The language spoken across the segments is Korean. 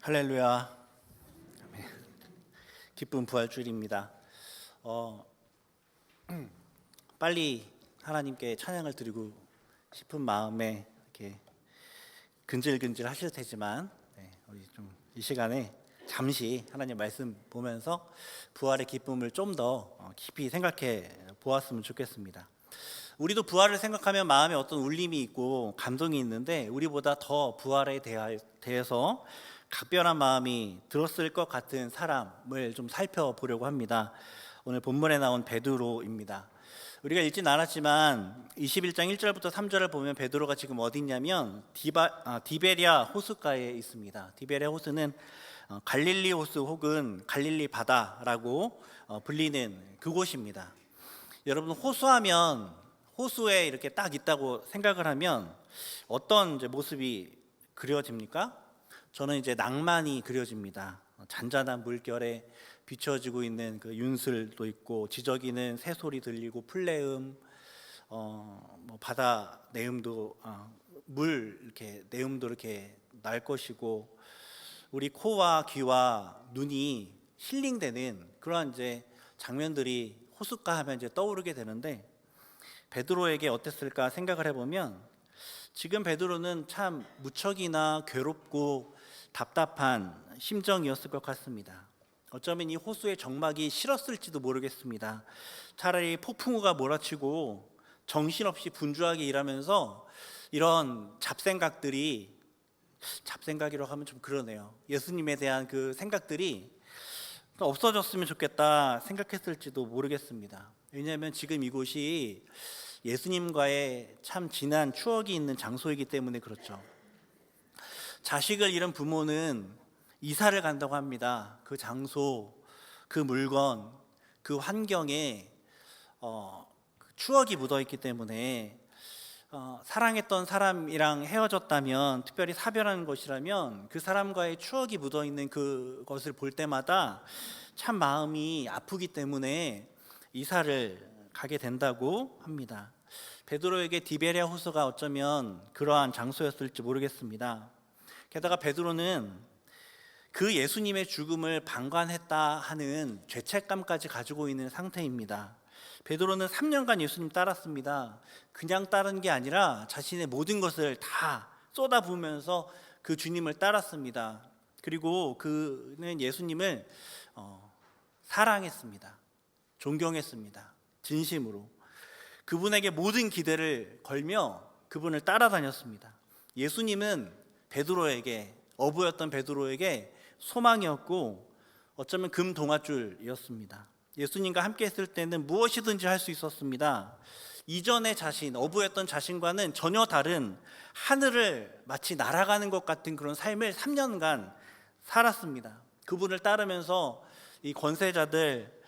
할렐루야. 아멘. 기쁜 부활주일입니다. 빨리 하나님께 찬양을 드리고 싶은 마음에 이렇게 근질근질 하실 테지만 우리 좀 이 시간에 잠시 하나님 말씀 보면서 부활의 기쁨을 좀 더 깊이 생각해 보았으면 좋겠습니다. 우리도 부활을 생각하면 마음에 어떤 울림이 있고 감동이 있는데 우리보다 더 부활에 대해서 각별한 마음이 들었을 것 같은 사람을 좀 살펴보려고 합니다. 오늘 본문에 나온 베드로입니다. 우리가 읽진 않았지만 21장 1절부터 3절을 보면 베드로가 지금 어디 있냐면 디베랴 호숫가에 있습니다. 디베랴 호수는 갈릴리 호수 혹은 갈릴리 바다라고 불리는 그곳입니다. 여러분, 호수하면 호수에 이렇게 딱 있다고 생각을 하면 어떤 이제 모습이 그려집니까? 저는 이제 낭만이 그려집니다. 잔잔한 물결에 비춰지고 있는 그 윤슬도 있고 지저귀는 새소리 들리고 풀내음, 바다 내음도 물 이렇게 내음도 이렇게 날 것이고 우리 코와 귀와 눈이 힐링되는 그러한 이제 장면들이 호숫가 하면 이제 떠오르게 되는데 베드로에게 어땠을까 생각을 해보면 지금 베드로는 참 무척이나 괴롭고 답답한 심정이었을 것 같습니다. 어쩌면 이 호수의 정막이 싫었을지도 모르겠습니다. 차라리 폭풍우가 몰아치고 정신없이 분주하게 일하면서 이런 잡생각이라고 하면 좀 그러네요. 예수님에 대한 그 생각들이 없어졌으면 좋겠다 생각했을지도 모르겠습니다. 왜냐하면 지금 이곳이 예수님과의 참 진한 추억이 있는 장소이기 때문에 그렇죠. 자식을 잃은 부모는 이사를 간다고 합니다. 그 장소, 그 물건, 그 환경에 추억이 묻어있기 때문에 사랑했던 사람이랑 헤어졌다면, 특별히 사별하는 것이라면 그 사람과의 추억이 묻어있는 그것을 볼 때마다 참 마음이 아프기 때문에 이사를 가게 된다고 합니다. 베드로에게 디베랴 호수가 어쩌면 그러한 장소였을지 모르겠습니다. 게다가 베드로는 그 예수님의 죽음을 방관했다 하는 죄책감까지 가지고 있는 상태입니다. 베드로는 3년간 예수님 따랐습니다. 그냥 따른 게 아니라 자신의 모든 것을 다 쏟아부으면서 그 주님을 따랐습니다. 그리고 그는 예수님을 사랑했습니다. 존경했습니다. 진심으로 그분에게 모든 기대를 걸며 그분을 따라다녔습니다. 예수님은 베드로에게, 어부였던 베드로에게 소망이었고 어쩌면 금동아줄이었습니다. 예수님과 함께 했을 때는 무엇이든지 할 수 있었습니다. 이전의 자신, 어부였던 자신과는 전혀 다른 하늘을 마치 날아가는 것 같은 그런 삶을 3년간 살았습니다. 그분을 따르면서 이 권세자들,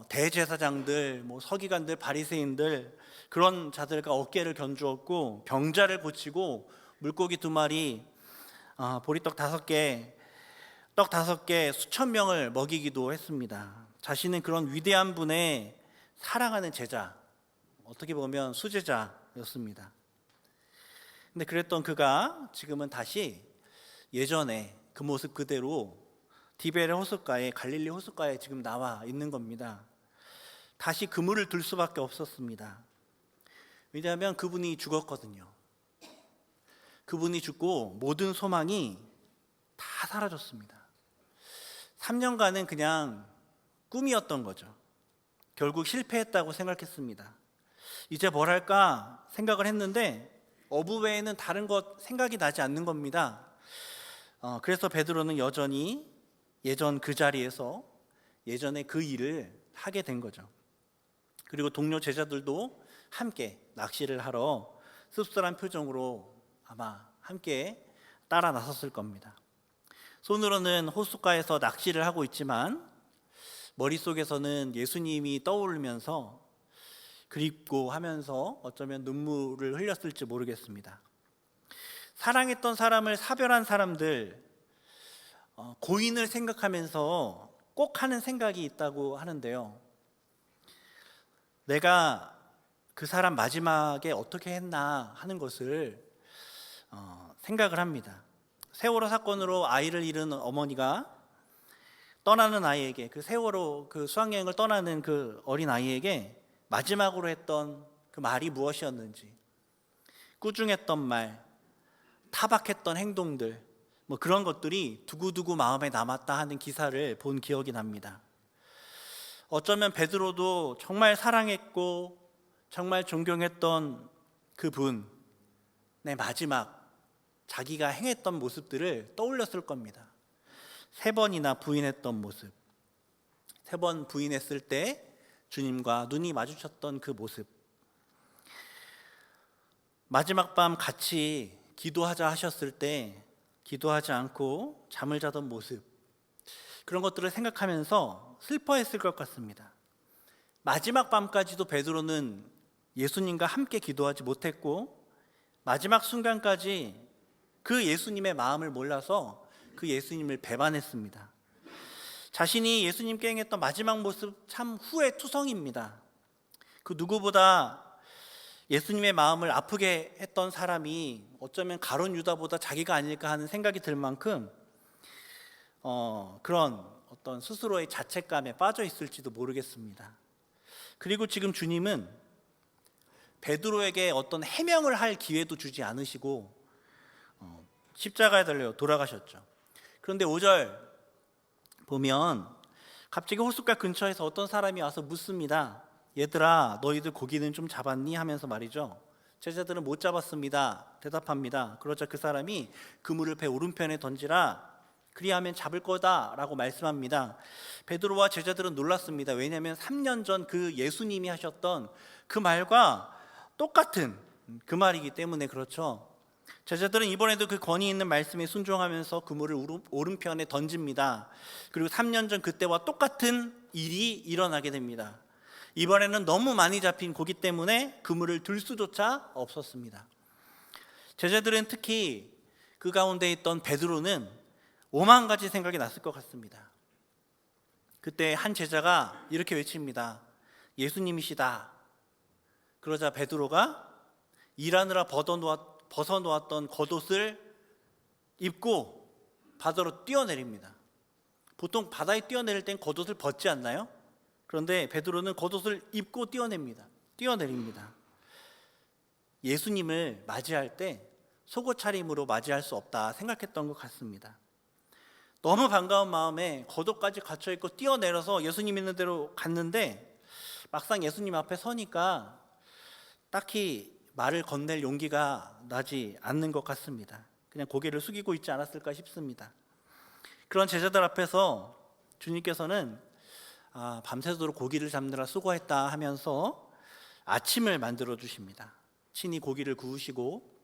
대제사장들, 서기관들, 바리새인들 그런 자들과 어깨를 견주었고 병자를 고치고 물고기 2마리, 보리떡 5개, 떡 5개, 수천 명을 먹이기도 했습니다. 자신은 그런 위대한 분의 사랑하는 제자, 어떻게 보면 수제자였습니다. 근데 그랬던 그가 지금은 다시 예전에 그 모습 그대로 디베랴 호숫가에, 갈릴리 호숫가에 지금 나와 있는 겁니다. 다시 그물을 들 수밖에 없었습니다. 왜냐하면 그분이 죽었거든요. 그분이 죽고 모든 소망이 다 사라졌습니다. 3년간은 그냥 꿈이었던 거죠. 결국 실패했다고 생각했습니다. 이제 뭘 할까 생각을 했는데 어부 외에는 다른 것 생각이 나지 않는 겁니다. 그래서 베드로는 여전히 예전 그 자리에서 예전에 그 일을 하게 된 거죠. 그리고 동료 제자들도 함께 낚시를 하러 씁쓸한 표정으로 아마 함께 따라 나섰을 겁니다. 손으로는 호숫가에서 낚시를 하고 있지만 머릿속에서는 예수님이 떠오르면서 그립고 하면서 어쩌면 눈물을 흘렸을지 모르겠습니다. 사랑했던 사람을 사별한 사람들, 고인을 생각하면서 꼭 하는 생각이 있다고 하는데요. 내가 그 사람 마지막에 어떻게 했나 하는 것을 생각을 합니다. 세월호 사건으로 아이를 잃은 어머니가 떠나는 아이에게, 그 세월호 그 수학여행을 떠나는 그 어린 아이에게 마지막으로 했던 그 말이 무엇이었는지, 꾸중했던 말, 타박했던 행동들, 뭐 그런 것들이 두고두고 마음에 남았다 하는 기사를 본 기억이 납니다. 어쩌면 베드로도 정말 사랑했고 정말 존경했던 그분의 마지막 자기가 행했던 모습들을 떠올렸을 겁니다. 3번이나 부인했던 모습, 3번 부인했을 때 주님과 눈이 마주쳤던 그 모습, 마지막 밤 같이 기도하자 하셨을 때 기도하지 않고 잠을 자던 모습, 그런 것들을 생각하면서 슬퍼했을 것 같습니다. 마지막 밤까지도 베드로는 예수님과 함께 기도하지 못했고 마지막 순간까지 그 예수님의 마음을 몰라서 그 예수님을 배반했습니다. 자신이 예수님께 행했던 마지막 모습 참 후회투성입니다. 그 누구보다 예수님의 마음을 아프게 했던 사람이 어쩌면 가룟 유다보다 자기가 아닐까 하는 생각이 들 만큼 그런 어떤 스스로의 자책감에 빠져 있을지도 모르겠습니다. 그리고 지금 주님은 베드로에게 어떤 해명을 할 기회도 주지 않으시고 십자가에 달려 돌아가셨죠. 그런데 5절 보면 갑자기 호숫가 근처에서 어떤 사람이 와서 묻습니다. 얘들아, 너희들 고기는 좀 잡았니? 하면서 말이죠. 제자들은 못 잡았습니다. 대답합니다. 그러자 그 사람이 그물을 배 오른편에 던지라, 그리하면 잡을 거다 라고 말씀합니다. 베드로와 제자들은 놀랐습니다. 왜냐하면 3년 전 그 예수님이 하셨던 그 말과 똑같은 그 말이기 때문에 그렇죠. 제자들은 이번에도 그 권위 있는 말씀에 순종하면서 그물을 오른편에 던집니다. 그리고 3년 전 그때와 똑같은 일이 일어나게 됩니다. 이번에는 너무 많이 잡힌 고기 때문에 그물을 들 수조차 없었습니다. 제자들은 특히 그 가운데 있던 베드로는 5만 가지 생각이 났을 것 같습니다. 그때 한 제자가 이렇게 외칩니다. 예수님이시다. 그러자 베드로가 일하느라 벗어놓았던 겉옷을 입고 바다로 뛰어내립니다. 보통 바다에 뛰어내릴 땐 겉옷을 벗지 않나요? 그런데 베드로는 겉옷을 입고 뛰어내립니다. 예수님을 맞이할 때 속옷 차림으로 맞이할 수 없다 생각했던 것 같습니다. 너무 반가운 마음에 겉옷까지 갖춰 입고 뛰어내려서 예수님 있는 데로 갔는데 막상 예수님 앞에 서니까 딱히 말을 건넬 용기가 나지 않는 것 같습니다. 그냥 고개를 숙이고 있지 않았을까 싶습니다. 그런 제자들 앞에서 주님께서는 밤새도록 고기를 잡느라 수고했다 하면서 아침을 만들어 주십니다. 친히 고기를 구우시고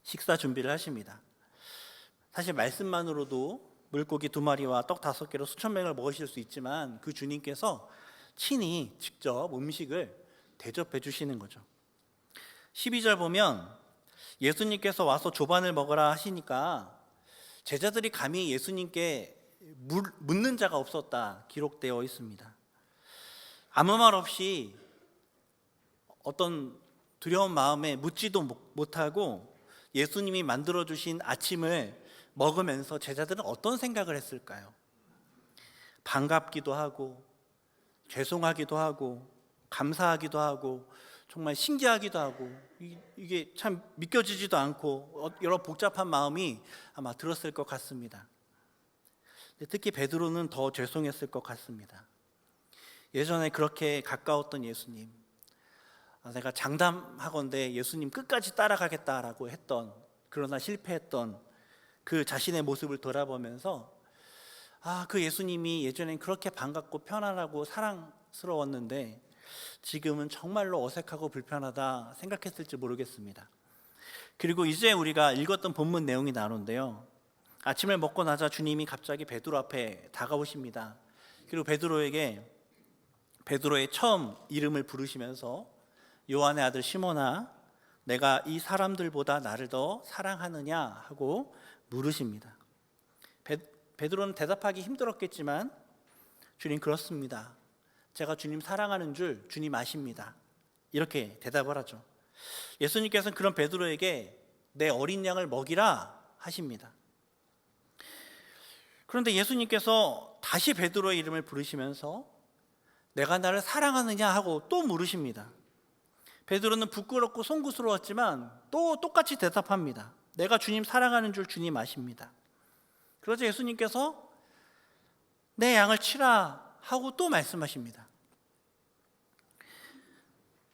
식사 준비를 하십니다. 사실 말씀만으로도 물고기 2마리와 떡 5개로 수천 명을 먹으실 수 있지만 그 주님께서 친히 직접 음식을 대접해 주시는 거죠. 12절 보면 예수님께서 와서 조반을 먹으라 하시니까 제자들이 감히 예수님께 묻는 자가 없었다 기록되어 있습니다. 아무 말 없이 어떤 두려운 마음에 묻지도 못하고 예수님이 만들어주신 아침을 먹으면서 제자들은 어떤 생각을 했을까요? 반갑기도 하고 죄송하기도 하고 감사하기도 하고 정말 신기하기도 하고 이게 참 믿겨지지도 않고 여러 복잡한 마음이 아마 들었을 것 같습니다. 특히 베드로는 더 죄송했을 것 같습니다. 예전에 그렇게 가까웠던 예수님, 내가 장담하건대 예수님 끝까지 따라가겠다라고 했던, 그러나 실패했던 그 자신의 모습을 돌아보면서 그 예수님이 예전엔 그렇게 반갑고 편안하고 사랑스러웠는데 지금은 정말로 어색하고 불편하다 생각했을지 모르겠습니다. 그리고 이제 우리가 읽었던 본문 내용이 나오는데요, 아침을 먹고 나자 주님이 갑자기 베드로 앞에 다가오십니다. 그리고 베드로의 처음 이름을 부르시면서 요한의 아들 시몬아, 내가 이 사람들보다 나를 더 사랑하느냐 하고 물으십니다. 베드로는 대답하기 힘들었겠지만 주님, 그렇습니다. 제가 주님 사랑하는 줄 주님 아십니다. 이렇게 대답을 하죠. 예수님께서는 그런 베드로에게 내 어린 양을 먹이라 하십니다. 그런데 예수님께서 다시 베드로의 이름을 부르시면서 내가 나를 사랑하느냐 하고 또 물으십니다. 베드로는 부끄럽고 송구스러웠지만 또 똑같이 대답합니다. 내가 주님 사랑하는 줄 주님 아십니다. 그러자 예수님께서 내 양을 치라 하고 또 말씀하십니다.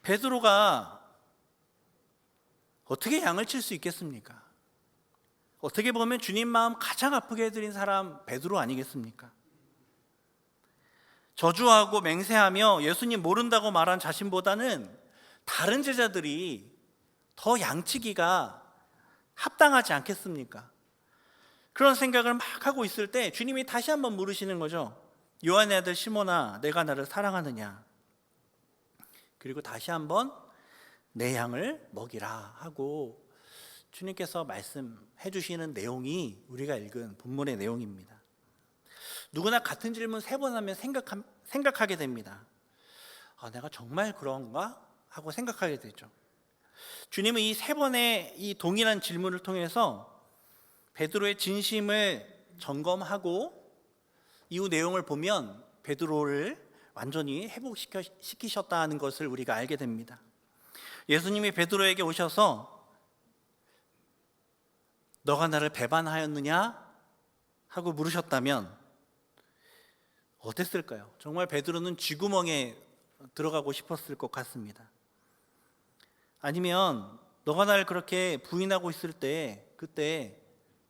베드로가 어떻게 양을 칠 수 있겠습니까? 어떻게 보면 주님 마음 가장 아프게 해드린 사람 베드로 아니겠습니까? 저주하고 맹세하며 예수님 모른다고 말한 자신보다는 다른 제자들이 더 양치기가 합당하지 않겠습니까? 그런 생각을 막 하고 있을 때 주님이 다시 한번 물으시는 거죠. 요한의 아들 시몬아, 내가 나를 사랑하느냐? 그리고 다시 한번 내 양을 먹이라 하고 주님께서 말씀해 주시는 내용이 우리가 읽은 본문의 내용입니다. 누구나 같은 질문 3번 하면 생각하게 됩니다. 내가 정말 그런가? 하고 생각하게 되죠. 주님은 이 3번의 이 동일한 질문을 통해서 베드로의 진심을 점검하고 이후 내용을 보면 베드로를 완전히 회복시키셨다는 것을 우리가 알게 됩니다. 예수님이 베드로에게 오셔서 너가 나를 배반하였느냐? 하고 물으셨다면 어땠을까요? 정말 베드로는 쥐구멍에 들어가고 싶었을 것 같습니다. 아니면 너가 나를 그렇게 부인하고 있을 때 그때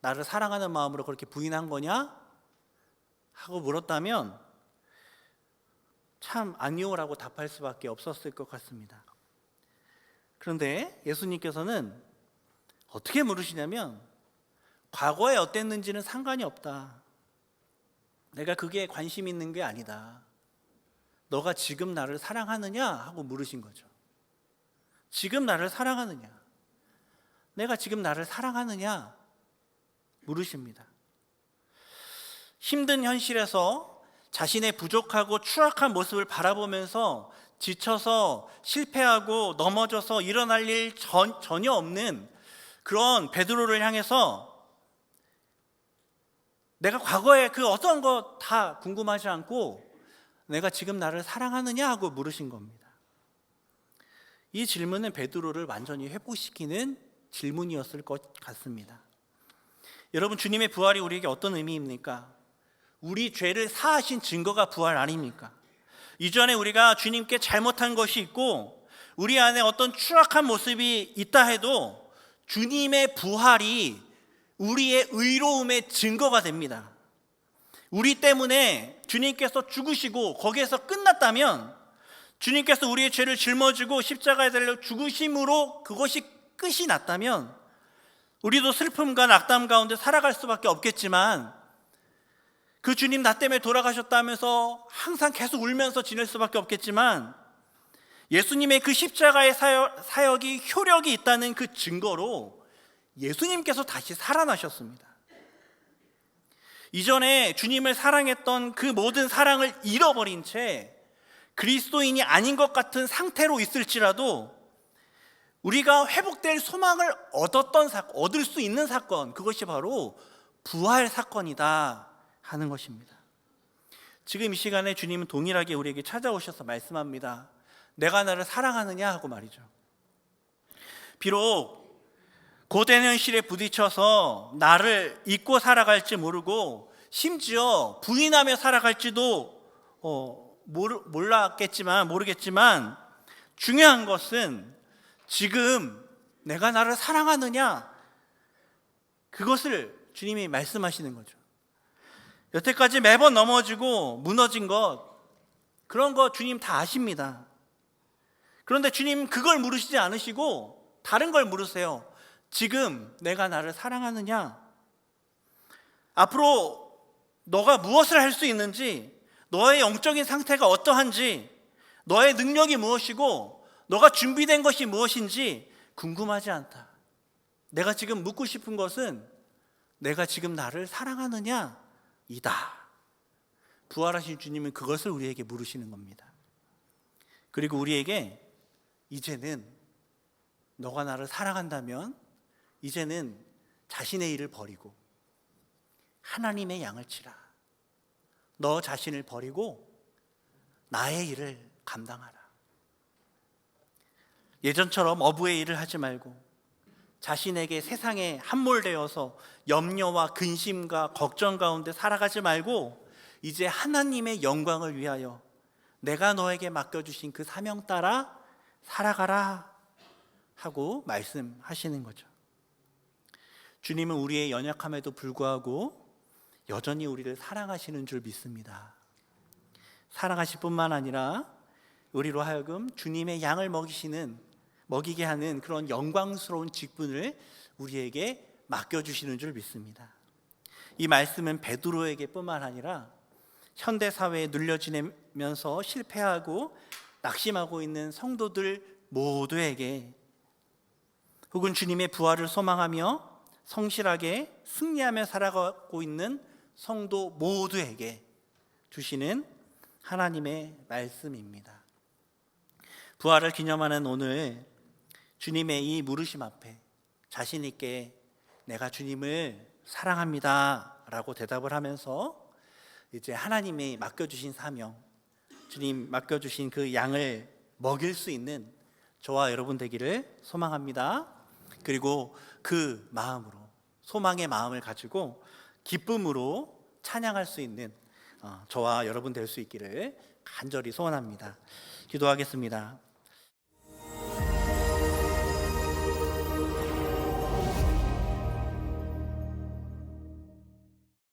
나를 사랑하는 마음으로 그렇게 부인한 거냐? 하고 물었다면 참 아니오라고 답할 수밖에 없었을 것 같습니다. 그런데 예수님께서는 어떻게 물으시냐면 과거에 어땠는지는 상관이 없다. 내가 그게 관심 있는 게 아니다. 너가 지금 나를 사랑하느냐? 하고 물으신 거죠. 지금 나를 사랑하느냐? 내가 지금 나를 사랑하느냐? 물으십니다. 힘든 현실에서 자신의 부족하고 추악한 모습을 바라보면서 지쳐서 실패하고 넘어져서 일어날 일 전혀 없는 그런 베드로를 향해서 내가 과거에 그 어떤 것 다 궁금하지 않고 내가 지금 나를 사랑하느냐 하고 물으신 겁니다. 이 질문은 베드로를 완전히 회복시키는 질문이었을 것 같습니다. 여러분, 주님의 부활이 우리에게 어떤 의미입니까? 우리 죄를 사하신 증거가 부활 아닙니까? 이전에 우리가 주님께 잘못한 것이 있고 우리 안에 어떤 추악한 모습이 있다 해도 주님의 부활이 우리의 의로움의 증거가 됩니다. 우리 때문에 주님께서 죽으시고 거기에서 끝났다면, 주님께서 우리의 죄를 짊어지고 십자가에 달려 죽으심으로 그것이 끝이 났다면 우리도 슬픔과 낙담 가운데 살아갈 수밖에 없겠지만, 그 주님 나 때문에 돌아가셨다면서 항상 계속 울면서 지낼 수밖에 없겠지만, 예수님의 그 십자가의 사역이 효력이 있다는 그 증거로 예수님께서 다시 살아나셨습니다. 이전에 주님을 사랑했던 그 모든 사랑을 잃어버린 채 그리스도인이 아닌 것 같은 상태로 있을지라도 우리가 회복될 소망을 얻을 수 있는 사건, 그것이 바로 부활 사건이다 하는 것입니다. 지금 이 시간에 주님은 동일하게 우리에게 찾아오셔서 말씀합니다. 내가 나를 사랑하느냐 하고 말이죠. 비록 고된 현실에 부딪혀서 나를 잊고 살아갈지 모르고 심지어 부인하며 살아갈지도 모르겠지만 중요한 것은 지금 내가 나를 사랑하느냐, 그것을 주님이 말씀하시는 거죠. 여태까지 매번 넘어지고 무너진 것, 그런 거 주님 다 아십니다. 그런데 주님 그걸 물으시지 않으시고 다른 걸 물으세요. 지금 내가 나를 사랑하느냐? 앞으로 너가 무엇을 할 수 있는지, 너의 영적인 상태가 어떠한지, 너의 능력이 무엇이고 너가 준비된 것이 무엇인지 궁금하지 않다. 내가 지금 묻고 싶은 것은 내가 지금 나를 사랑하느냐? 이다. 부활하신 주님은 그것을 우리에게 물으시는 겁니다. 그리고 우리에게 이제는 너가 나를 사랑한다면 이제는 자신의 일을 버리고 하나님의 양을 치라. 너 자신을 버리고 나의 일을 감당하라. 예전처럼 어부의 일을 하지 말고 자신에게 세상에 함몰되어서 염려와 근심과 걱정 가운데 살아가지 말고 이제 하나님의 영광을 위하여 내가 너에게 맡겨주신 그 사명 따라 살아가라 하고 말씀하시는 거죠. 주님은 우리의 연약함에도 불구하고 여전히 우리를 사랑하시는 줄 믿습니다. 사랑하실 뿐만 아니라 우리로 하여금 주님의 양을 먹이게 하는 그런 영광스러운 직분을 우리에게 맡겨주시는 줄 믿습니다. 이 말씀은 베드로에게 뿐만 아니라 현대사회에 눌려 지내면서 실패하고 낙심하고 있는 성도들 모두에게, 혹은 주님의 부활을 소망하며 성실하게 승리하며 살아가고 있는 성도 모두에게 주시는 하나님의 말씀입니다. 부활을 기념하는 오늘 주님의 이 물으심 앞에 자신 있게 내가 주님을 사랑합니다 라고 대답을 하면서 이제 하나님이 맡겨주신 사명, 주님 맡겨주신 그 양을 먹일 수 있는 저와 여러분 되기를 소망합니다. 그리고 그 마음으로, 소망의 마음을 가지고 기쁨으로 찬양할 수 있는 저와 여러분 될 수 있기를 간절히 소원합니다. 기도하겠습니다.